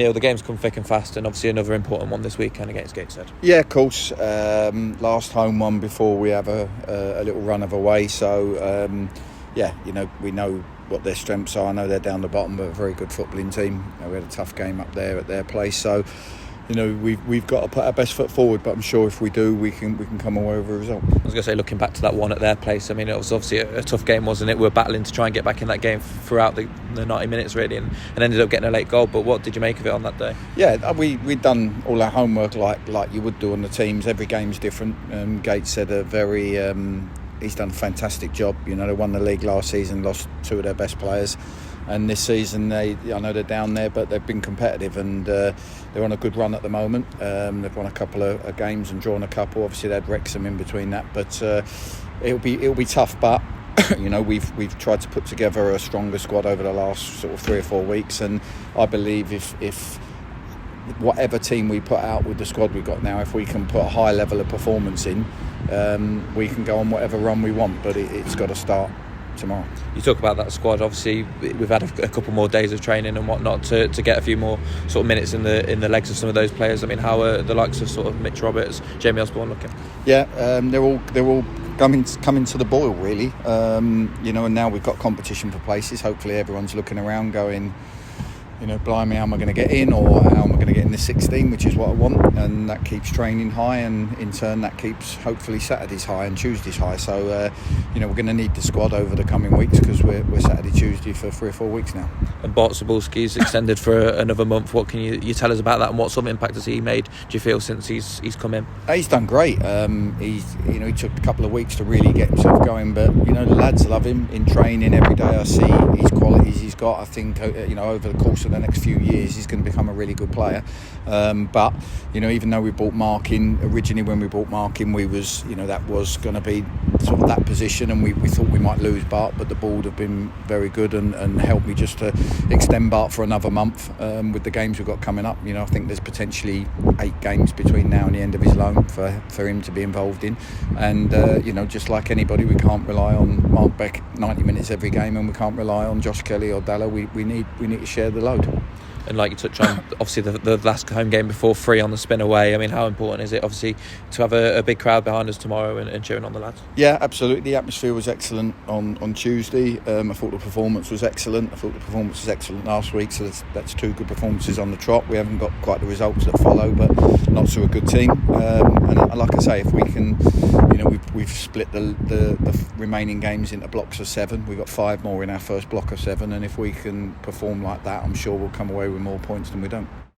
Neil, the game's come thick and fast, and obviously another important one this weekend against Gateshead. Yeah, of course. Last home one before we have a little run of away. So, we know what their strengths are. I know they're down the bottom, but a very good footballing team. We had a tough game up there at their place. So, we've got to put our best foot forward, but I'm sure if we do, we can come away with a result. I was going to say, looking back to that one at their place, I mean, it was obviously a tough game, wasn't it? We were battling to try and get back in that game throughout the 90 minutes, really, and ended up getting a late goal. But what did you make of it on that day? Yeah, we'd done all our homework like you would do on the teams. Every game's different. Gateshead he's done a fantastic job. They won the league last season, lost two of their best players. And this season, I know they're down there, but they've been competitive, and they're on a good run at the moment. They've won a couple of games and drawn a couple. Obviously, they had Wrexham in between that, but it'll be tough. But we've tried to put together a stronger squad over the last sort of 3 or 4 weeks, and I believe if whatever team we put out with the squad we've got now, if we can put a high level of performance in, we can go on whatever run we want. But it's got to start tomorrow. You talk about that squad. Obviously, we've had a couple more days of training and whatnot to get a few more sort of minutes in the legs of some of those players. I mean, how are the likes of sort of Mitch Roberts, Jamie Osborne looking? Yeah, they're all coming to the boil, really. And now we've got competition for places. Hopefully, everyone's looking around, going, blimey, how am I going to get in, or how am I going to get in the 16, which is what I want. And that keeps training high, and in turn that keeps hopefully Saturdays high and Tuesdays high. So we're going to need the squad over the coming weeks, because we're Saturday, Tuesday for 3 or 4 weeks now. And Bart Cebulski's extended for another month. What can you tell us about that, and what sort of impact has he made, do you feel, since he's come in? He's done great. He took a couple of weeks to really get himself going, but the lads love him in training every day. I see his qualities he's got. I think over the course of the next few years he's going to become a really good player. But even though we brought Mark in originally, when we brought Mark in, we was that was going to be sort of that position, and we thought we might lose Bart, but the board have been very good and helped me just to extend Bart for another month with the games we've got coming up. I think there's potentially 8 games between now and the end of his loan for him to be involved in, and just like anybody, we can't rely on Mark Beck 90 minutes every game, and we can't rely on Josh Kelly or Dalla. We need to share the load. And like you touched on, obviously the last home game before 3 on the spin away. I mean, how important is it, obviously, to have a big crowd behind us tomorrow and cheering on the lads? Yeah, absolutely. The atmosphere was excellent on Tuesday. I thought the performance was excellent. I thought the performance was excellent last week. So that's 2 good performances on the trot. We haven't got quite the results that follow, but not to a good team. And like I say, if we can, we've split the remaining games into blocks of 7. We've got 5 more in our first block of 7, and if we can perform like that, I'm sure we'll come away with more points than we don't.